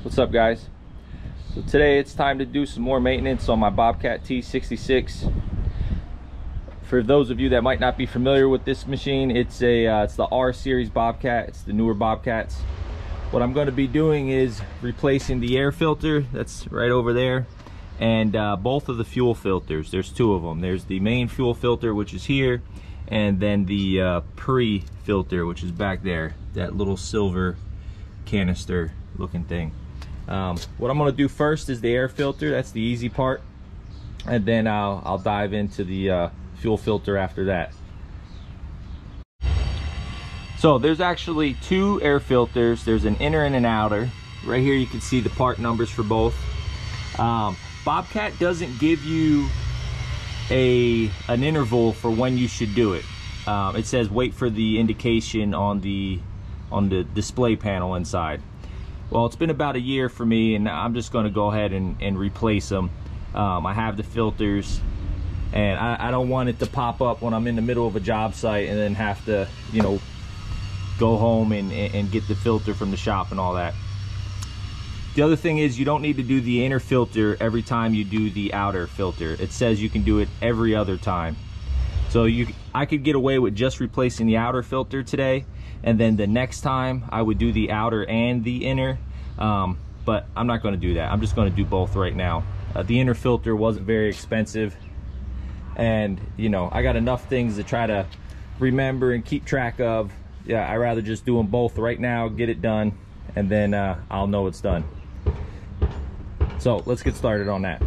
What's up, guys? So today it's time to do some more maintenance on my Bobcat t66. For those of you that might not be familiar with this machine, it's the R series Bobcat. It's the newer Bobcats. What I'm going to be doing is replacing the air filter that's right over there, and both of the fuel filters. There's two of them. There's the main fuel filter, which is here, and then the pre-filter, which is back there, that little silver canister looking thing. What I'm going to do first is the air filter. That's the easy part, and then I'll dive into the fuel filter after that. So there's actually two air filters. There's an inner and an outer. Right here you can see the part numbers for both. Bobcat doesn't give you an interval for when you should do it. It says wait for the indication on the display panel inside. Well, it's been about a year for me, and I'm just going to go ahead and replace them. I have the filters, and I don't want it to pop up when I'm in the middle of a job site and then have to, you know, go home and get the filter from the shop and all that. The other thing is, you don't need to do the inner filter every time you do the outer filter. It says you can do it every other time. So I could get away with just replacing the outer filter today, and then the next time I would do the outer and the inner, but I'm not going to do that. I'm just going to do both right now. The inner filter wasn't very expensive, and you know, I got enough things to try to remember and keep track of. Yeah, I'd rather just do them both right now, get it done, and then I'll know it's done. So let's get started on that.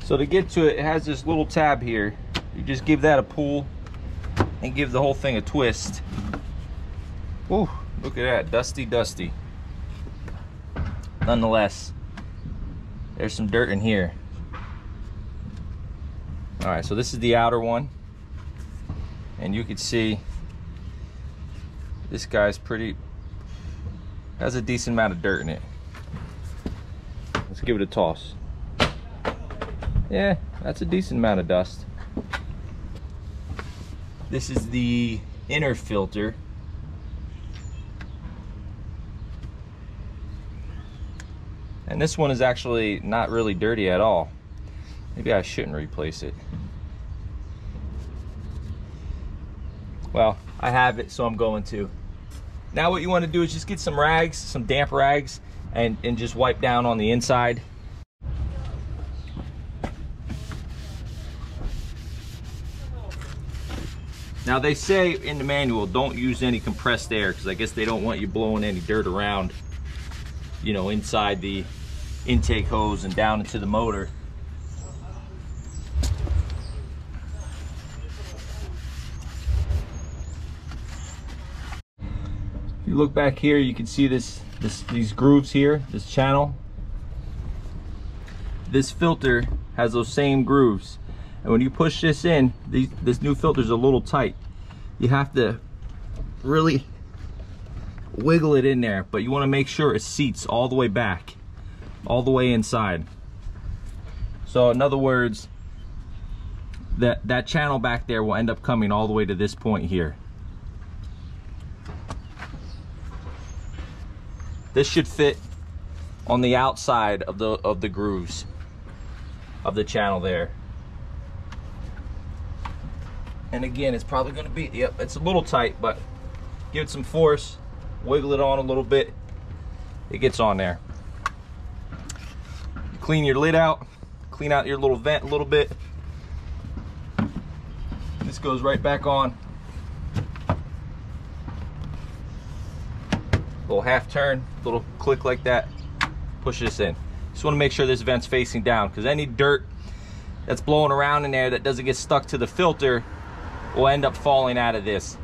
So to get to it, it has this little tab here. You just give that a pull and give the whole thing a twist. Woo, look at that, dusty. Nonetheless, there's some dirt in here. All right, so this is the outer one, and you can see this guy's has a decent amount of dirt in it. Let's give it a toss. Yeah, that's a decent amount of dust. This is the inner filter. And this one is actually not really dirty at all. Maybe I shouldn't replace it. Well, I have it, so I'm going to. Now what you want to do is just get some rags, some damp rags, and just wipe down on the inside. Now they say in the manual, don't use any compressed air, because I guess they don't want you blowing any dirt around, you know, inside the intake hose and down into the motor. If you look back here, you can see these grooves here, this channel. This filter has those same grooves. And when you push this in, this new filter is a little tight. You have to really wiggle it in there, but you want to make sure it seats all the way back, all the way inside. So in other words, that channel back there will end up coming all the way to this point here. This should fit on the outside of the grooves of the channel there. And again, it's probably going to be, yep, it's a little tight, but give it some force, wiggle it on a little bit, it gets on there. You clean your lid out, clean out your little vent a little bit. This goes right back on. Little half turn, little click like that, push this in. Just want to make sure this vent's facing down, because any dirt that's blowing around in there that doesn't get stuck to the filter will end up falling out of this.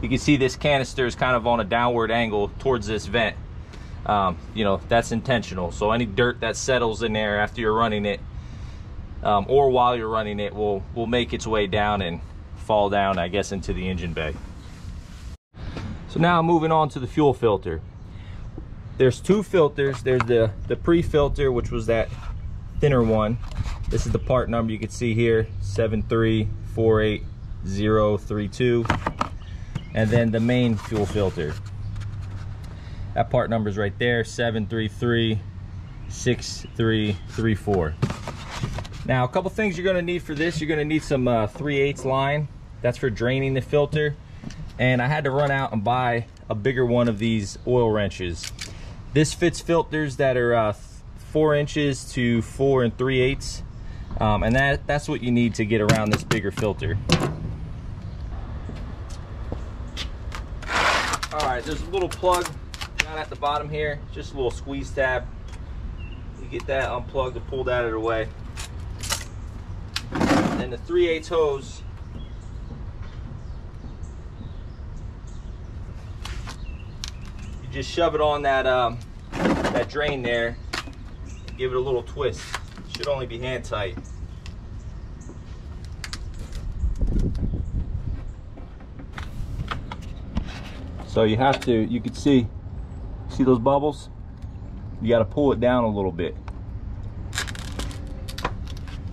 You can see this canister is kind of on a downward angle towards this vent. You know, that's intentional. So any dirt that settles in there after you're running it, or while you're running it, will make its way down and fall down, I guess, into the engine bay. So now I'm moving on to the fuel filter. There's two filters. There's the pre-filter, which was that thinner one. This is the part number you can see here, 7348032. And then the main fuel filter. That part number is right there, 7336334. Now, a couple things you're going to need for this. You're going to need some 3/8 line. That's for draining the filter. And I had to run out and buy a bigger one of these oil wrenches. This fits filters that are 4 inches to 4 3/8. And that's what you need to get around this bigger filter. All right, there's a little plug down at the bottom here, just a little squeeze tab. You get that unplugged to pull that out of the way. And the 3/8 hose, you just shove it on that that drain there, give it a little twist. Should only be hand tight. So you have to, you can see those bubbles? You got to pull it down a little bit.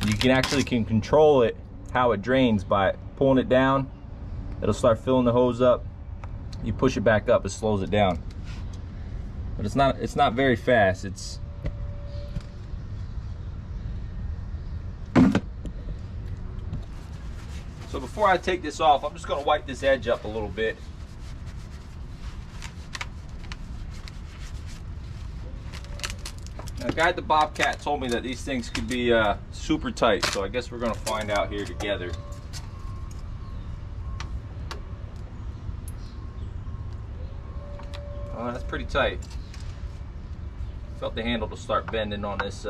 You can actually control it, how it drains, by pulling it down. It'll start filling the hose up. You push it back up, it slows it down. But it's not very fast. It's so before I take this off, I'm just going to wipe this edge up a little bit. Now, the guy at the Bobcat told me that these things could be super tight, so I guess we're going to find out here together. Oh, that's pretty tight. Felt the handle to start bending on this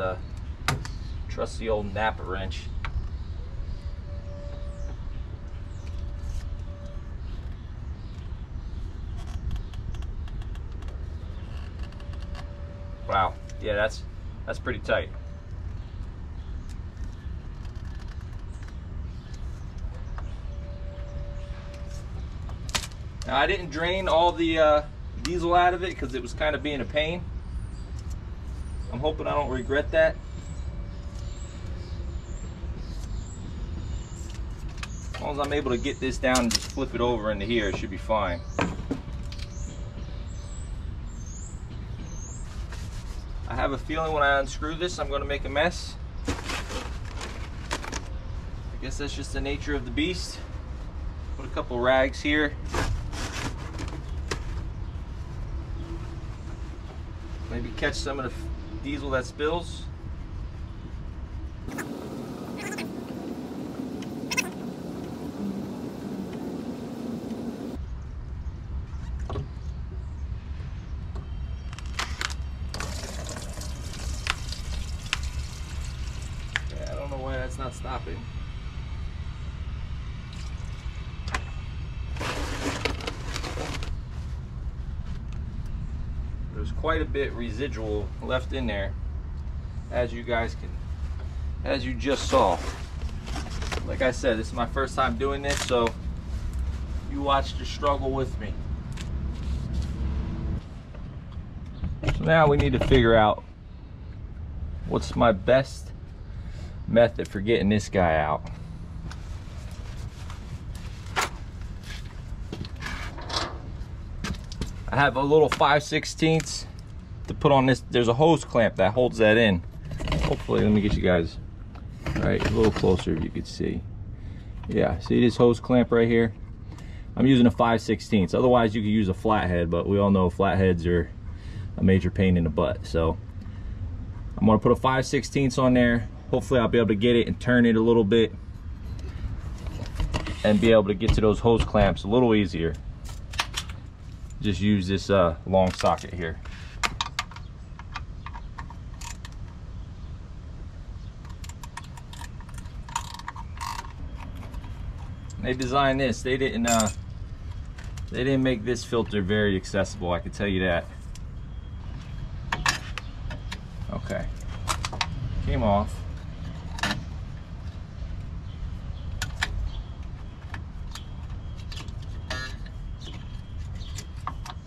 trusty old Napa wrench. Wow, yeah, that's pretty tight. Now, I didn't drain all the diesel out of it because it was kind of being a pain. I'm hoping I don't regret that. As long as I'm able to get this down and just flip it over into here, it should be fine. I have a feeling when I unscrew this, I'm going to make a mess. I guess that's just the nature of the beast. Put a couple rags here. Maybe catch some of the diesel that spills. That's not stopping. There's quite a bit residual left in there, as you just saw. Like I said, this is my first time doing this, so you watched the struggle with me. So now we need to figure out what's my best method for getting this guy out. I have a little 5/16 to put on this. There's a hose clamp that holds that in. Hopefully, let me get you guys right a little closer if you could see. Yeah, see this hose clamp right here? I'm using a 5/16. Otherwise, you could use a flathead, but we all know flatheads are a major pain in the butt. So I'm gonna put a 5/16 on there. Hopefully I'll be able to get it and turn it a little bit and be able to get to those hose clamps a little easier. Just use this long socket here. They designed this. They didn't make this filter very accessible, I can tell you that. Okay. Came off.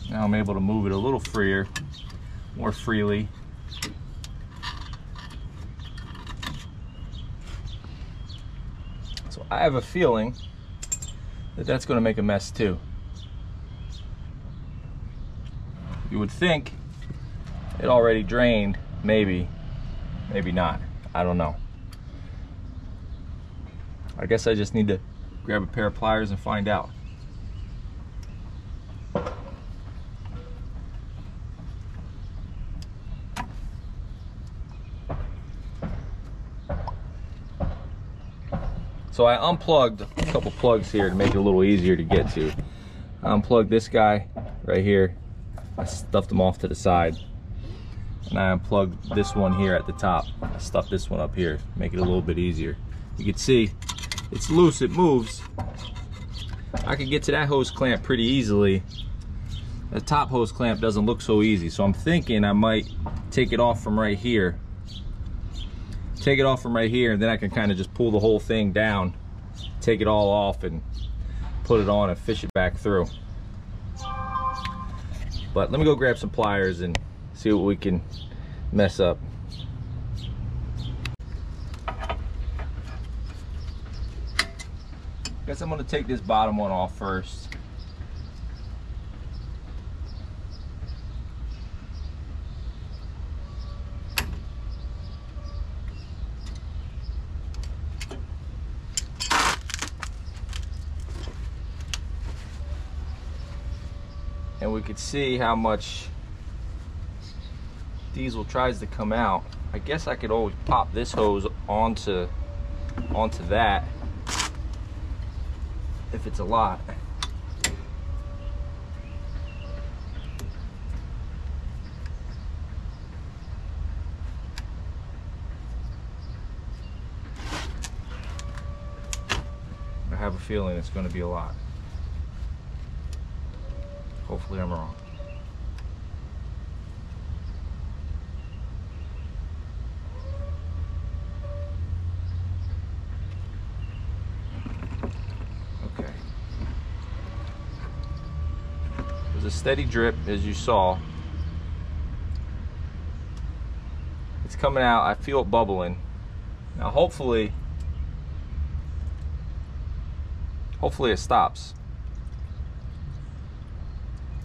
Now I'm able to move it a little more freely. So I have a feeling that that's going to make a mess too. You would think it already drained, maybe not. I don't know. I guess I just need to grab a pair of pliers and find out. So I unplugged a couple plugs here to make it a little easier to get to. I unplugged this guy right here. I stuffed them off to the side. And I unplugged this one here at the top. I stuffed this one up here, make it a little bit easier. You can see it's loose, it moves. I could get to that hose clamp pretty easily. The top hose clamp doesn't look so easy, so I'm thinking I might take it off from right here. Take it off from right here, and then I can kind of just pull the whole thing down, take it all off, and put it on and fish it back through. But let me go grab some pliers and see what we can mess up. Guess I'm going to take this bottom one off first. And we could see how much diesel tries to come out. I guess I could always pop this hose onto that if it's a lot. I have a feeling it's going to be a lot. Hopefully I'm wrong. Okay. There's a steady drip, as you saw. It's coming out. I feel it bubbling. Now hopefully it stops.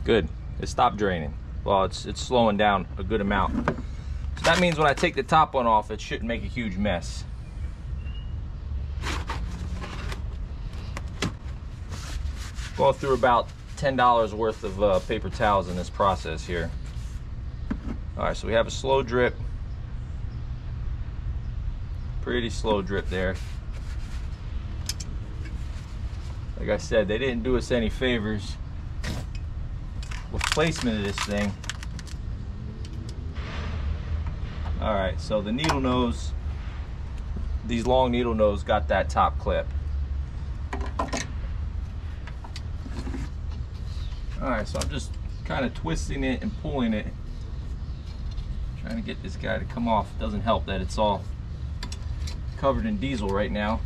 Good, it stopped draining. Well, it's slowing down a good amount. So that means when I take the top one off, it shouldn't make a huge mess. Going through about $10 worth of paper towels in this process here. All right, so we have a slow drip. Pretty slow drip there. Like I said, they didn't do us any favors with placement of this thing. All right, so the needle nose, these long needle nose got that top clip. All right, so I'm just kind of twisting it and pulling it, trying to get this guy to come off. It doesn't help that it's all covered in diesel right now.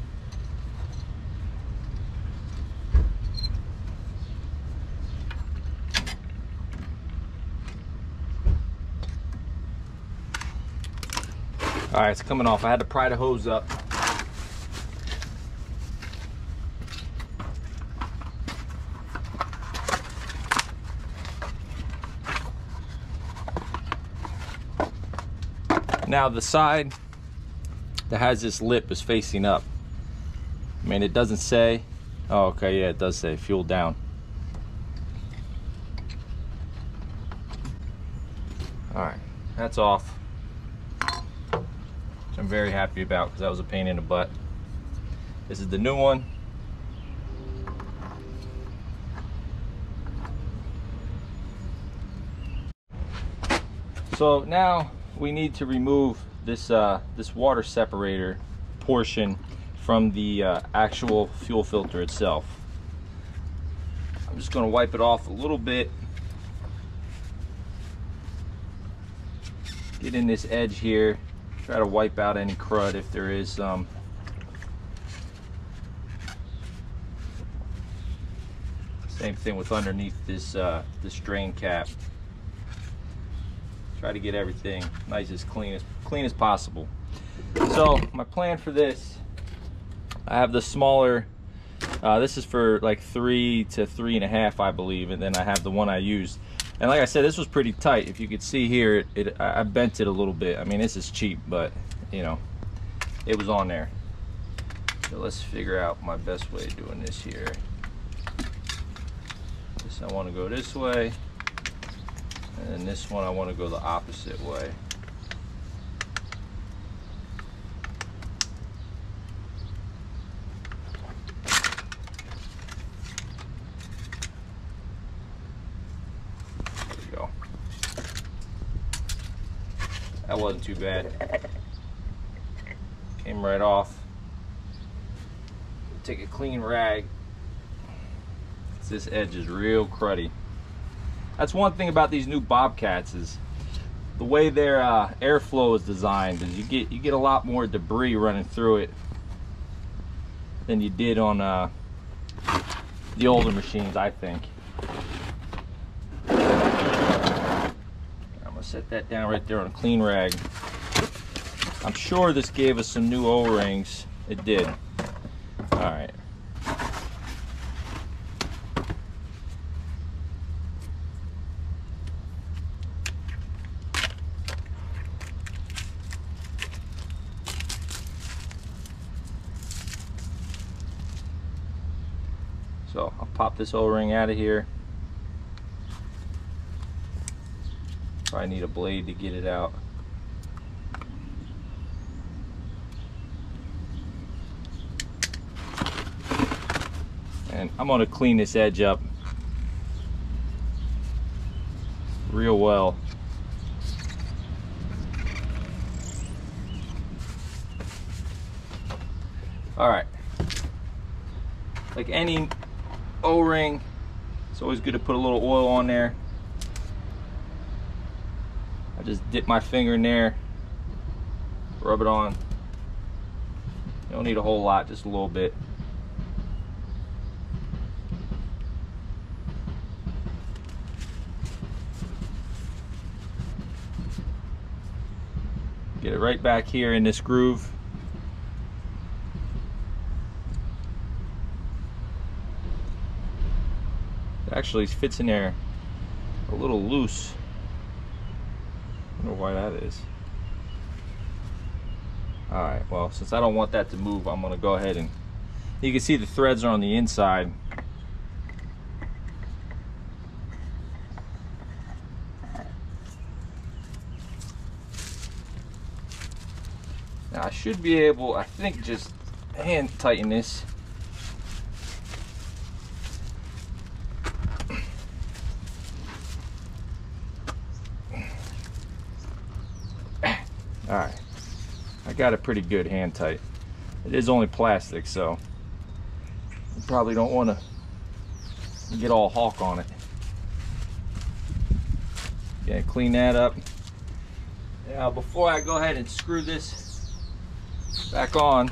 All right, it's coming off. I had to pry the hose up. Now the side that has this lip is facing up. I mean, it doesn't say. Oh, okay, yeah, it does say fuel down. All right, that's off. Which I'm very happy about because that was a pain in the butt. This is the new one. So now we need to remove this this water separator portion from the actual fuel filter itself. I'm just going to wipe it off a little bit. Get in this edge here. Try to wipe out any crud if there is some. Same thing with underneath this this drain cap. Try to get everything nice, as clean as possible. So my plan for this, I have the smaller. This is for like 3 to 3.5, I believe, and then I have the one I used. And like I said, this was pretty tight. If you could see here, I bent it a little bit. I mean, this is cheap, but you know, it was on there. So let's figure out my best way of doing this here. This I want to go this way, and then this one I want to go the opposite way. There we go. That wasn't too bad. Came right off. Take a clean rag. This edge is real cruddy. That's one thing about these new Bobcats, is the way their airflow is designed. Is you get a lot more debris running through it than you did on the older machines, I think. I'm gonna set that down right there on a clean rag. I'm sure this gave us some new O-rings. It did. All right. So I'll pop this O-ring out of here. Probably need a blade to get it out. And I'm going to clean this edge up real well. All right. Like any O-ring, it's always good to put a little oil on there. I just dip my finger in there, rub it on. You don't need a whole lot, just a little bit. Get it right back here in this groove. It actually fits in there a little loose. I don't know why that is. Alright, well, since I don't want that to move, I'm going to go ahead and... You can see the threads are on the inside. Now I should be able, I think, just hand tighten this. Alright, I got it pretty good hand tight. It is only plastic, so you probably don't want to get all hawk on it. Yeah, clean that up. Now before I go ahead and screw this back on,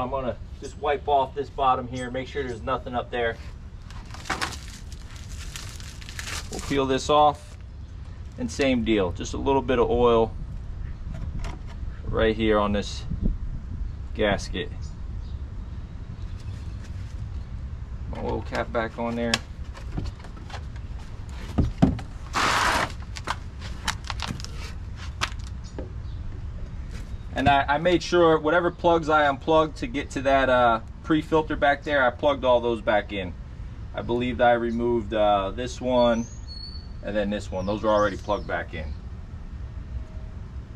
I'm gonna just wipe off this bottom here, make sure there's nothing up there. We'll peel this off, and same deal, just a little bit of oil right here on this gasket. My oil cap back on there. And I made sure whatever plugs I unplugged to get to that pre-filter back there, I plugged all those back in. I believe I removed this one and then this one. Those are already plugged back in.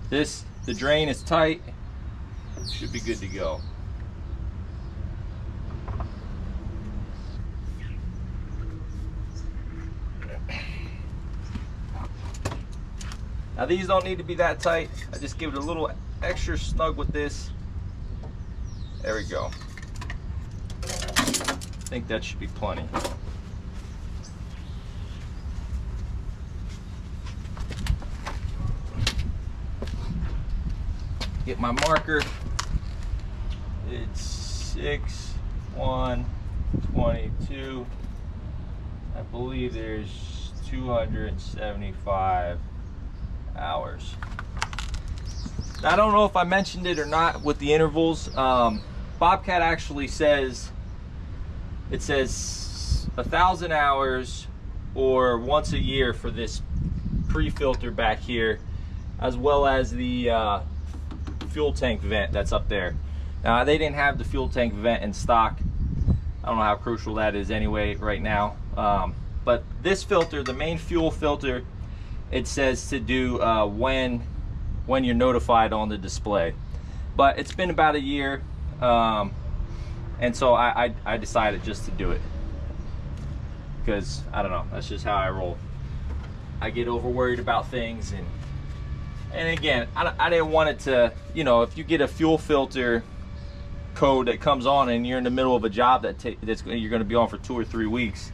The drain is tight. Should be good to go. Now these don't need to be that tight. I just give it a little extra snug with this. There we go. I think that should be plenty. Get my marker. It's 6/1/22. I believe there's 275 hours. I don't know if I mentioned it or not with the intervals. Bobcat actually says, it says 1,000 hours or once a year for this pre-filter back here, as well as the fuel tank vent that's up there. Now, they didn't have the fuel tank vent in stock. I don't know how crucial that is anyway right now. But this filter, the main fuel filter, it says to do when you're notified on the display. But it's been about a year, and so I decided just to do it. Because, I don't know, that's just how I roll. I get over worried about things, and again, I didn't want it to, you know, if you get a fuel filter code that comes on and you're in the middle of a job that's you're going to be on for 2 or 3 weeks,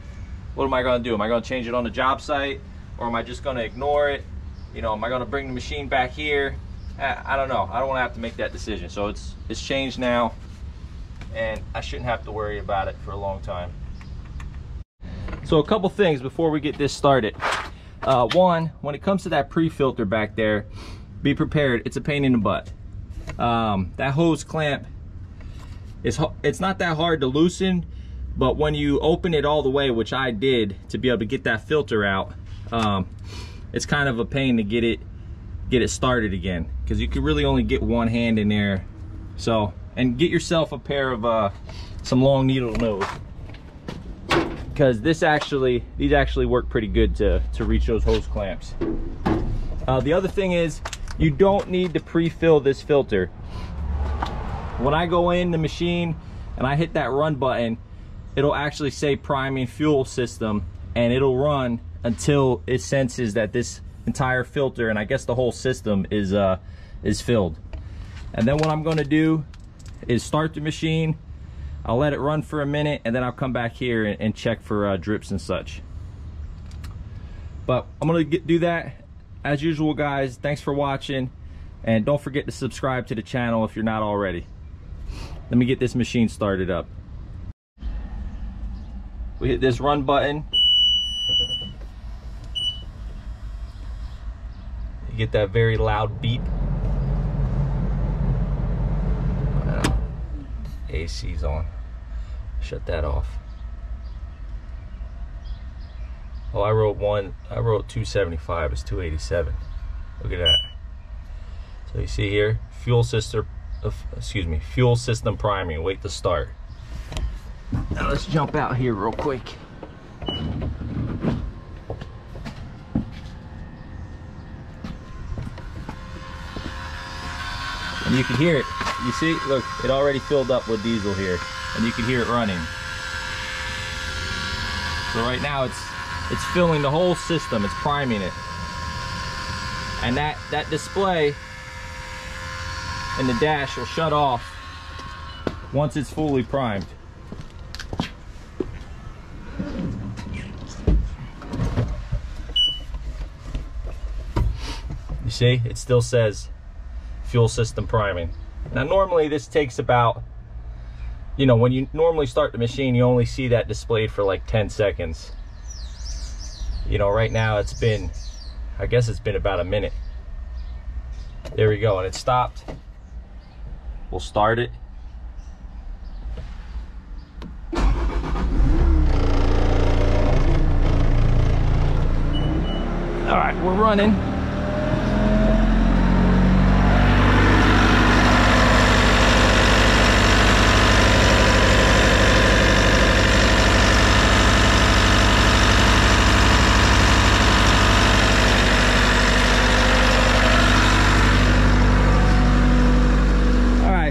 what am I going to do? Am I going to change it on the job site, or am I just going to ignore it? You know, am I going to bring the machine back here? I don't know. I don't want to have to make that decision. So it's changed now, and I shouldn't have to worry about it for a long time. So a couple things before we get this started. One, when it comes to that pre-filter back there, be prepared. It's a pain in the butt. That hose clamp, it's not that hard to loosen, but when you open it all the way, which I did to be able to get that filter out, it's kind of a pain to get it started again, because you can really only get one hand in there. So, and get yourself a pair of some long needle nose, because these actually work pretty good to reach those hose clamps. The other thing is, you don't need to pre-fill this filter. When I go in the machine and I hit that run button, it'll actually say priming fuel system, and it'll run until it senses that this entire filter, and I guess the whole system, is filled. And then what I'm going to do is start the machine. I'll let it run for a minute, and then I'll come back here and check for drips and such. But I'm going to do that as usual, guys. Thanks for watching, and don't forget to subscribe to the channel if you're not already. Let me get this machine started up. We hit this run button. You get that very loud beep. AC's on. Shut that off. Oh, I wrote 275. It's 287. Look at that. So you see here, fuel system priming. Wait to start. Now let's jump out here real quick. And you can hear it. You see, look, it already filled up with diesel here, and you can hear it running. So right now it's filling the whole system. It's priming it, and that display in the dash will shut off once it's fully primed. You see, it still says fuel system priming. Now normally this takes about, you know, when you normally start the machine, you only see that displayed for like 10 seconds. You know, right now it's been, I guess it's been about a minute. There we go, and it stopped. We'll start it. All right, we're running.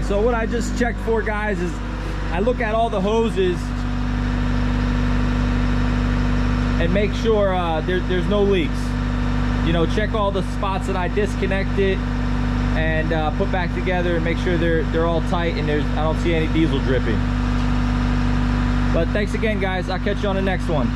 So what I just checked for, guys, is I look at all the hoses and make sure there's no leaks. You know, check all the spots that I disconnected and put back together and make sure they're all tight and I don't see any diesel dripping. But thanks again, guys. I'll catch you on the next one.